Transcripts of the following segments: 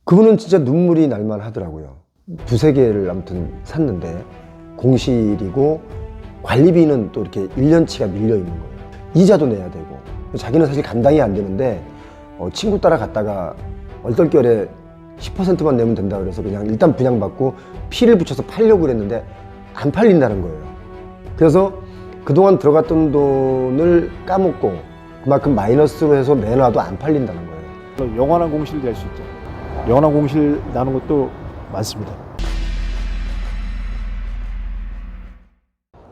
그분은 진짜 눈물이 날만 하더라고요. 두세 개를 아무튼 샀는데 공실이고 관리비는 또 이렇게 1년치가 밀려 있는 거예요. 이자도 내야 되고 자기는 사실 감당이 안 되는데 친구 따라 갔다가 얼떨결에 10%만 내면 된다 그래서 그냥 일단 분양받고 피를 붙여서 팔려고 그랬는데 안 팔린다는 거예요. 그래서 그동안 들어갔던 돈을 까먹고 그만큼 마이너스로 해서 내놔도 안 팔린다는 거예요. 영원한 공실이 될 수 있죠. 영원한 공실 나는 것도 많습니다.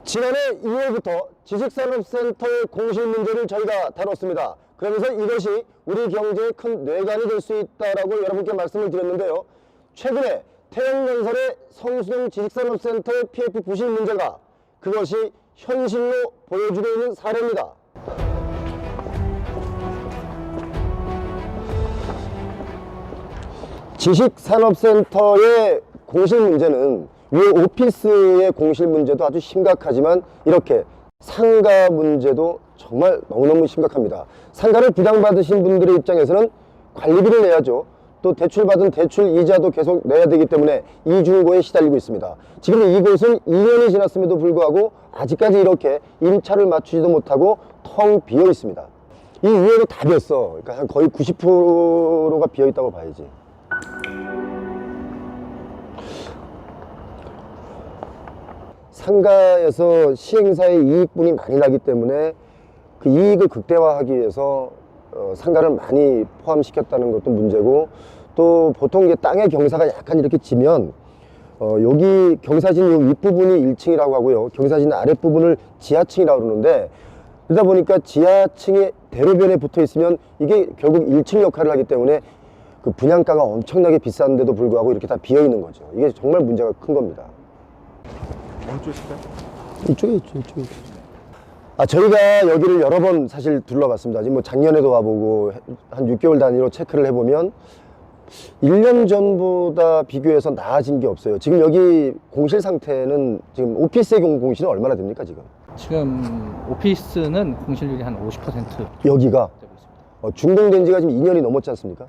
지난해 2월부터 지식산업센터의 공실 문제를 저희가 다뤘습니다. 그러면서 이것이 우리 경제의 큰 뇌관이 될 수 있다라고 여러분께 말씀을 드렸는데요. 최근에 태영건설의 성수동 지식산업센터의 PF 부실 문제가 그것이 현실로 보여주고 있는 사례입니다. 지식산업센터의 공실 문제는 이 오피스의 공실 문제도 아주 심각하지만 이렇게 상가 문제도 정말 너무너무 심각합니다. 상가를 부담받으신 분들의 입장에서는 관리비를 내야죠. 또 대출받은 대출 이자도 계속 내야 되기 때문에 이중고에 시달리고 있습니다. 지금 이곳은 2년이 지났음에도 불구하고 아직까지 이렇게 임차를 맞추지도 못하고 텅 비어 있습니다. 이 위에도 다 비었어. 그러니까 한 거의 90%가 비어 있다고 봐야지. 상가에서 시행사의 이익분이 많이 나기 때문에 그 이익을 극대화하기 위해서 상가를 많이 포함시켰다는 것도 문제고, 또 보통 이게 땅의 경사가 약간 이렇게 지면 여기 경사진 요 윗부분이 1층이라고 하고요, 경사진 아랫부분을 지하층이라고 그러는데, 그러다 보니까 지하층에 대로변에 붙어 있으면 이게 결국 1층 역할을 하기 때문에 그 분양가가 엄청나게 비싼데도 불구하고 이렇게 다 비어 있는 거죠. 이게 정말 문제가 큰 겁니다. 어느 쪽일까요? 이쪽에 있죠, 이쪽에 있죠. 저희가 여기를 여러 번 사실 둘러봤습니다. 지금 뭐 작년에도 와보고 한 6개월 단위로 체크를 해보면 1년 전보다 비교해서 나아진 게 없어요. 지금 여기 공실 상태는 지금 오피스의 공실은 얼마나 됩니까, 지금? 지금 오피스는 공실률이 한 50% 여기가 되고 있습니다. 준공된 지가 지금 2년이 넘었지 않습니까?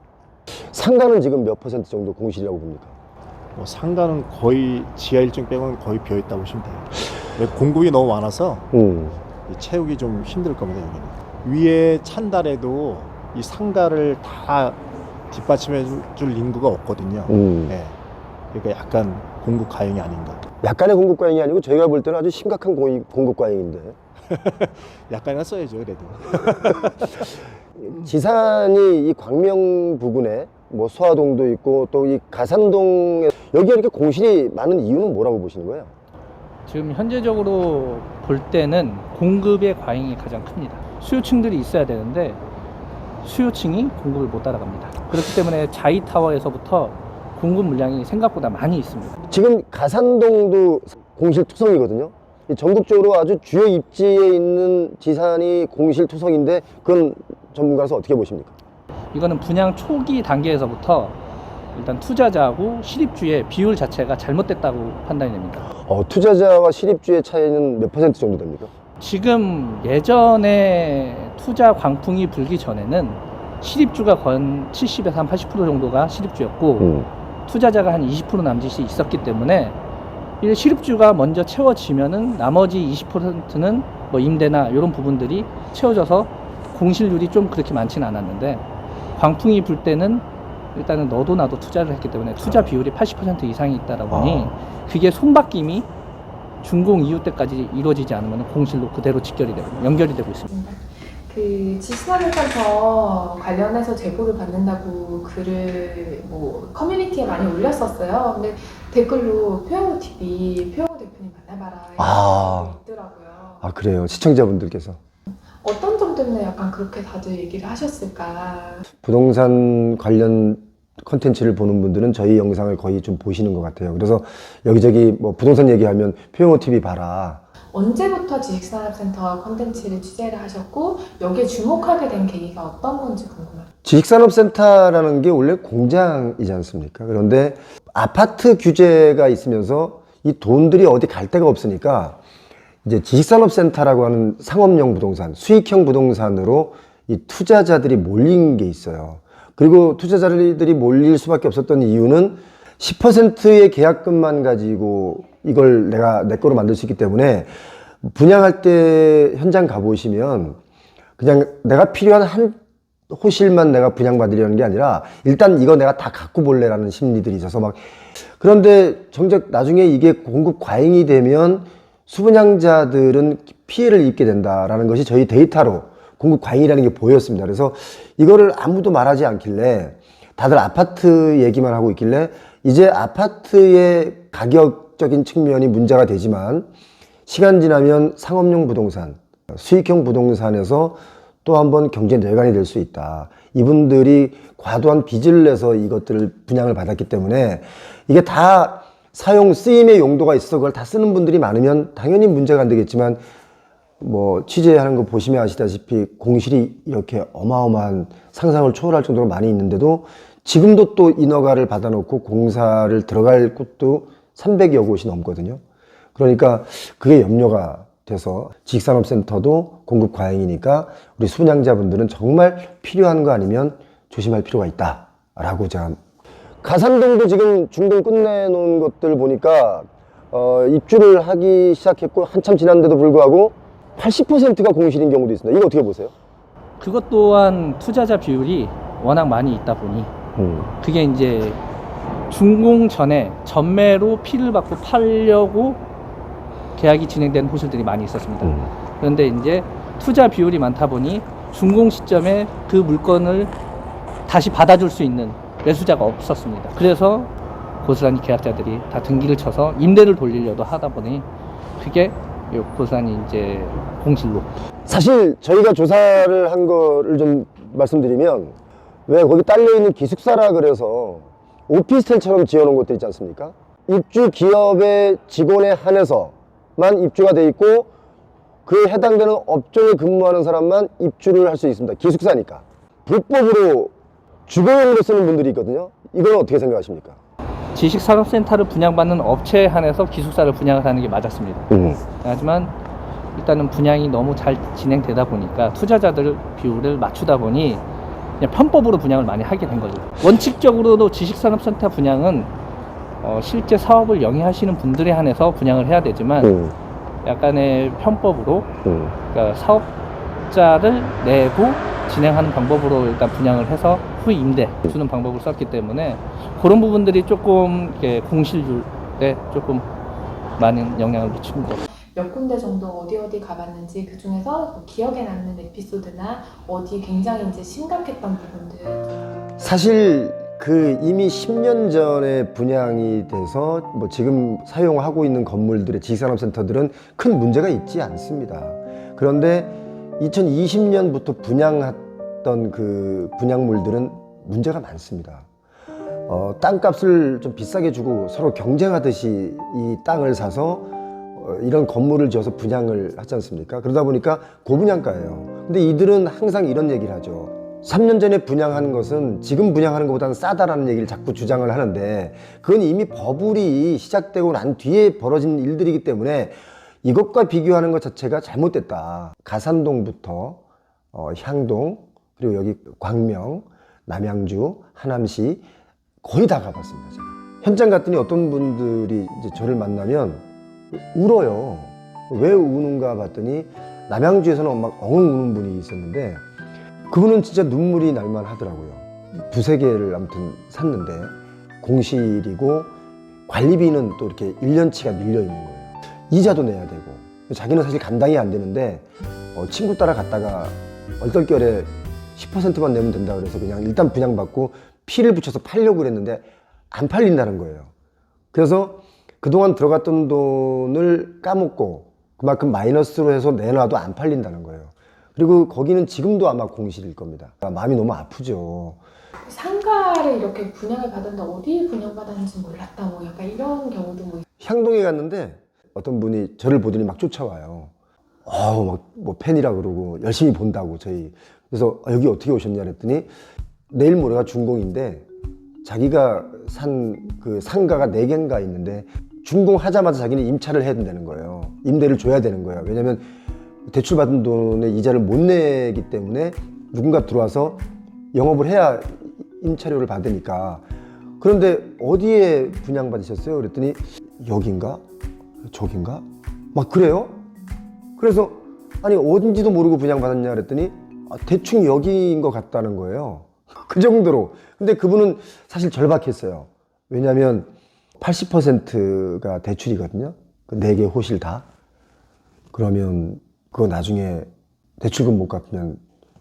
상가는 지금 몇 퍼센트 정도 공실이라고 봅니까? 상가는 거의 지하 1층 빼고는 거의 비어있다고 보시면 돼요. 공급이 너무 많아서 채우기 좀 힘들 겁니다. 여기는 위에 찬달에도 이 상가를 다 뒷받침해 줄 인구가 없거든요. 네. 그러니까 약간 공급 과잉이 아닌가. 약간의 공급 과잉이 아니고 저희가 볼 때는 아주 심각한 공급 과잉인데. 약간이나 써야죠, 그래도. 지산이 이 광명 부근에 뭐 수화동도 있고 또 이 가산동에 여기에 이렇게 공실이 많은 이유는 뭐라고 보시는 거예요? 지금 현재적으로 볼 때는 공급의 과잉이 가장 큽니다. 수요층들이 있어야 되는데 수요층이 공급을 못 따라갑니다. 그렇기 때문에 자이타워에서부터 공급 물량이 생각보다 많이 있습니다. 지금 가산동도 공실 투성이거든요. 전국적으로 아주 주요 입지에 있는 지산이 공실 투성인데 그건 전문가로서 어떻게 보십니까? 이거는 분양 초기 단계에서부터 일단 투자자하고 실입주의 비율 자체가 잘못됐다고 판단이 됩니다. 투자자와 실입주의 차이는 몇 퍼센트 정도 됩니까? 지금 예전에 투자 광풍이 불기 전에는 실입주가 거의 70에서 한 80% 정도가 실입주였고 투자자가 한 20% 남짓이 있었기 때문에 이 실입주가 먼저 채워지면은 나머지 20%는 뭐 임대나 이런 부분들이 채워져서 공실률이 좀 그렇게 많지는 않았는데, 광풍이 불 때는 일단은 너도 나도 투자를 했기 때문에 투자 비율이 80% 이상이 있다라 보니 그게 손바뀜이 준공 이후 때까지 이루어지지 않으면 공실로 그대로 연결이 되고 있습니다. 그 지식산업센터 관련해서 제보를 받는다고 글을 뭐 커뮤니티에 많이 올렸었어요. 근데 댓글로 표영호 TV 표영호 대표님 만나봐라 이런 게 있더라고요. 그래요. 시청자분들께서 어떤 점 때문에 약간 그렇게 다들 얘기를 하셨을까? 부동산 관련 컨텐츠를 보는 분들은 저희 영상을 거의 좀 보시는 것 같아요. 그래서 여기저기 뭐 부동산 얘기하면 표영호 TV 봐라. 언제부터 지식산업센터 콘텐츠를 취재를 하셨고 여기에 주목하게 된 계기가 어떤 건지 궁금해요. 지식산업센터라는 게 원래 공장이지 않습니까? 그런데 아파트 규제가 있으면서 이 돈들이 어디 갈 데가 없으니까 이제 지식산업센터라고 하는 상업용 부동산, 수익형 부동산으로 이 투자자들이 몰린 게 있어요. 그리고 투자자들이 몰릴 수밖에 없었던 이유는 10%의 계약금만 가지고 이걸 내 거로 만들 수 있기 때문에 분양할 때 현장 가보시면 그냥 내가 필요한 한 호실만 내가 분양받으려는 게 아니라 일단 이거 내가 다 갖고 볼래라는 심리들이 있어서 막 그런데 정작 나중에 이게 공급 과잉이 되면 수분양자들은 피해를 입게 된다라는 것이 저희 데이터로 공급 과잉이라는 게 보였습니다. 그래서 이거를 아무도 말하지 않길래 다들 아파트 얘기만 하고 있길래 이제 아파트의 가격적인 측면이 문제가 되지만 시간 지나면 상업용 부동산, 수익형 부동산에서 또 한번 경제 뇌관이 될 수 있다. 이분들이 과도한 빚을 내서 이것들을 분양을 받았기 때문에 이게 다 사용 쓰임의 용도가 있어서 그걸 다 쓰는 분들이 많으면 당연히 문제가 안 되겠지만 뭐 취재하는 거 보시면 아시다시피 공실이 이렇게 어마어마한 상상을 초월할 정도로 많이 있는데도 지금도 또 인허가를 받아놓고 공사를 들어갈 곳도 300여 곳이 넘거든요. 그러니까 그게 염려가 돼서 지식산업센터도 공급 과잉이니까 우리 수분양자분들은 정말 필요한 거 아니면 조심할 필요가 있다라고 제가. 가산동도 지금 중동 끝내놓은 것들 보니까 입주를 하기 시작했고 한참 지났는데도 불구하고 80%가 공실인 경우도 있습니다. 이거 어떻게 보세요? 그것 또한 투자자 비율이 워낙 많이 있다 보니 그게 이제 준공 전에 전매로 피를 받고 팔려고 계약이 진행된 호실들이 많이 있었습니다. 그런데 이제 투자 비율이 많다 보니 준공 시점에 그 물건을 다시 받아줄 수 있는 매수자가 없었습니다. 그래서 고스란히 계약자들이 다 등기를 쳐서 임대를 돌리려도 하다 보니 그게 고스란히 이제 공실로. 사실 저희가 조사를 한 거를 좀 말씀드리면 왜 거기 딸려있는 기숙사라 그래서 오피스텔처럼 지어놓은 것들 있지 않습니까? 입주 기업의 직원에 한해서만 입주가 돼 있고 그에 해당되는 업종에 근무하는 사람만 입주를 할 수 있습니다. 기숙사니까. 불법으로 주거용으로 쓰는 분들이 있거든요. 이건 어떻게 생각하십니까? 지식산업센터를 분양받는 업체에 한해서 기숙사를 분양을 하는 게 맞았습니다. 하지만 일단은 분양이 너무 잘 진행되다 보니까 투자자들 비율을 맞추다 보니 그냥 편법으로 분양을 많이 하게 된 거죠. 원칙적으로도 지식산업센터 분양은 실제 사업을 영위하시는 분들에 한해서 분양을 해야 되지만 약간의 편법으로 그러니까 사업자를 내고 진행하는 방법으로 일단 분양을 해서 후 임대 주는 방법을 썼기 때문에 그런 부분들이 조금 이렇게 공실률에 조금 많은 영향을 미칩니다. 몇 군데 정도 어디 가봤는지 그 중에서 기억에 남는 에피소드나 어디 굉장히 이제 심각했던 부분들. 사실 그 이미 10년 전에 분양이 돼서 뭐 지금 사용하고 있는 건물들의 지식산업센터들은 큰 문제가 있지 않습니다. 그런데 2020년부터 분양했던 그 분양물들은 문제가 많습니다. 땅값을 좀 비싸게 주고 서로 경쟁하듯이 이 땅을 사서 이런 건물을 지어서 분양을 하지 않습니까? 그러다 보니까 고분양가예요. 근데 이들은 항상 이런 얘기를 하죠. 3년 전에 분양하는 것은 지금 분양하는 것보다는 싸다라는 얘기를 자꾸 주장을 하는데 그건 이미 버블이 시작되고 난 뒤에 벌어진 일들이기 때문에 이것과 비교하는 것 자체가 잘못됐다. 가산동부터 향동, 그리고 여기 광명, 남양주, 하남시 거의 다 가봤습니다. 제가. 현장 갔더니 어떤 분들이 이제 저를 만나면 울어요. 왜 우는가 봤더니 남양주에서는 막 엉엉 우는 분이 있었는데 그분은 진짜 눈물이 날만 하더라고요. 두세 개를 아무튼 샀는데 공실이고 관리비는 또 이렇게 1년치가 밀려 있는 거예요. 이자도 내야 되고 자기는 사실 감당이 안 되는데 친구 따라 갔다가 얼떨결에 10%만 내면 된다 그래서 그냥 일단 분양받고 피를 붙여서 팔려고 그랬는데 안 팔린다는 거예요. 그래서 그동안 들어갔던 돈을 까먹고 그만큼 마이너스로 해서 내놔도 안 팔린다는 거예요. 그리고 거기는 지금도 아마 공실일 겁니다. 마음이 너무 아프죠. 상가를 이렇게 분양을 받았는데 어디에 분양받았는지 몰랐다 뭐 약간 이런 경우도 뭐. 향동에 갔는데 어떤 분이 저를 보더니 막 쫓아와요. 막 뭐 팬이라 그러고 열심히 본다고 저희. 그래서 여기 어떻게 오셨냐 그랬더니 내일 모레가 준공인데 자기가 산 그 상가가 4개인가 있는데 준공하자마자 자기는 임차를 해야 된다는 거예요. 임대를 줘야 되는 거예요. 왜냐면 대출 받은 돈의 이자를 못 내기 때문에 누군가 들어와서 영업을 해야 임차료를 받으니까. 그런데 어디에 분양받으셨어요? 그랬더니 여긴가? 저긴가? 막 그래요? 그래서 아니 어딘지도 모르고 분양받았냐 그랬더니 대충 여기인 것 같다는 거예요. 그 정도로. 근데 그분은 사실 절박했어요. 왜냐하면 80%가 대출이거든요. 그 4개 호실 다. 그러면 그거 나중에 대출금 못 갚으면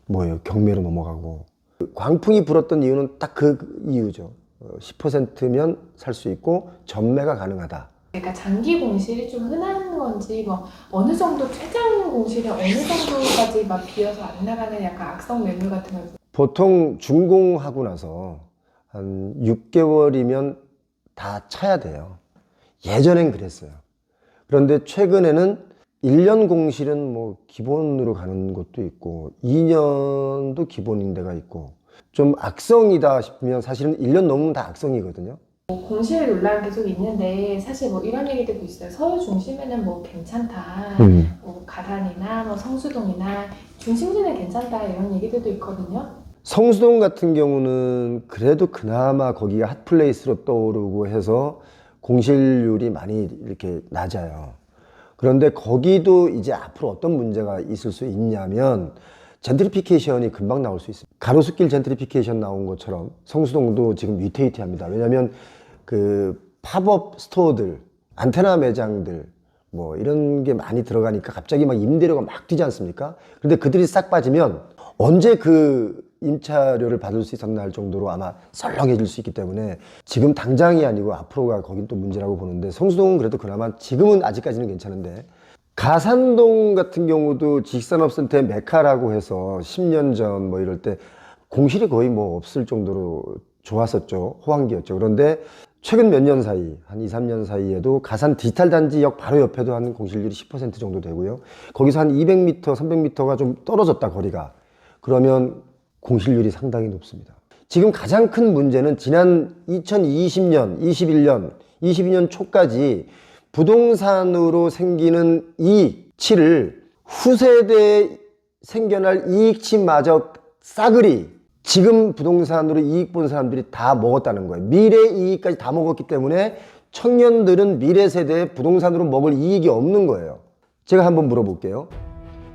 뭐예요? 경매로 넘어가고. 광풍이 불었던 이유는 딱 그 이유죠. 10%면 살 수 있고 전매가 가능하다. 그러니까 장기 공실이 좀 흔한 건지 뭐 어느 정도 최장 공실이 어느 정도까지 막 비어서 안 나가는 약간 악성 매물 같은 거. 보통 준공하고 나서 한 6개월이면 다 차야 돼요. 예전엔 그랬어요. 그런데 최근에는 1년 공실은 뭐 기본으로 가는 곳도 있고 2년도 기본인 데가 있고 좀 악성이다 싶으면 사실은 1년 넘으면 다 악성이거든요. 공실 논란 계속 있는데 사실 뭐 이런 얘기들도 있어요. 서울 중심에는 뭐 괜찮다. 뭐 가산이나 뭐 성수동이나 중심지는 괜찮다 이런 얘기들도 있거든요. 성수동 같은 경우는 그래도 그나마 거기가 핫플레이스로 떠오르고 해서 공실률이 많이 이렇게 낮아요. 그런데 거기도 이제 앞으로 어떤 문제가 있을 수 있냐면 젠트리피케이션이 금방 나올 수 있습니다. 가로수길 젠트리피케이션 나온 것처럼 성수동도 지금 위태위태합니다. 왜냐하면 그 팝업 스토어들, 안테나 매장들 뭐 이런 게 많이 들어가니까 갑자기 막 임대료가 막 뛰지 않습니까? 그런데 그들이 싹 빠지면 언제 그 임차료를 받을 수 있었나 할 정도로 아마 썰렁해질 수 있기 때문에 지금 당장이 아니고 앞으로가 거긴 또 문제라고 보는데 성수동은 그래도 그나마 지금은 아직까지는 괜찮은데 가산동 같은 경우도 지식산업센터의 메카라고 해서 10년 전 뭐 이럴 때 공실이 거의 뭐 없을 정도로 좋았었죠. 호황기였죠. 그런데 최근 몇 년 사이, 한 2, 3년 사이에도 가산 디지털 단지역 바로 옆에도 한 공실률이 10% 정도 되고요. 거기서 한 200m, 300m가 좀 떨어졌다, 거리가. 그러면 공실률이 상당히 높습니다. 지금 가장 큰 문제는 지난 2020년, 21년, 22년 초까지 부동산으로 생기는 이익치를 후세대에 생겨날 이익치마저 싸그리 지금 부동산으로 이익 본 사람들이 다 먹었다는 거예요. 미래 이익까지 다 먹었기 때문에 청년들은 미래 세대에 부동산으로 먹을 이익이 없는 거예요. 제가 한번 물어볼게요.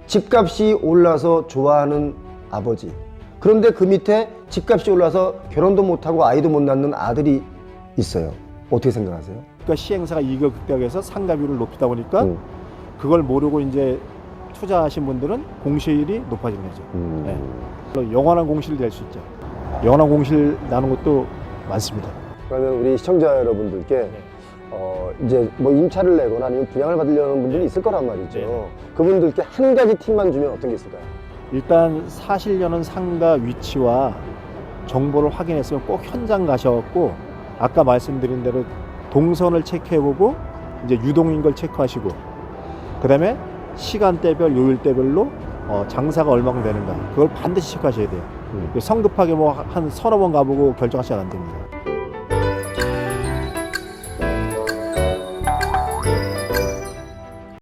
집값이 올라서 좋아하는 아버지. 그런데 그 밑에 집값이 올라서 결혼도 못하고 아이도 못 낳는 아들이 있어요. 어떻게 생각하세요? 그러니까 시행사가 이익을 극대화해서 상가비율을 높이다 보니까 그걸 모르고 이제 투자하신 분들은 공실이 높아지는 거죠. 네. 영원한 공실이 될 수 있죠. 영원한 공실 나는 것도 많습니다. 그러면 우리 시청자 여러분들께 이제 뭐 임차를 내거나 아니면 분양을 받으려는 분들이 있을 거란 말이죠. 네. 그분들께 한 가지 팁만 주면 어떤 게 있을까요? 일단 사시려는 상가 위치와 정보를 확인했으면 꼭 현장 가셔갖고 아까 말씀드린 대로 동선을 체크해보고 이제 유동인 걸 체크하시고 그 다음에 시간대별, 요일대별로 장사가 얼마큼 되는가 그걸 반드시 체크하셔야 돼요. 성급하게 뭐 한 서너 번 가보고 결정하시면 안 됩니다.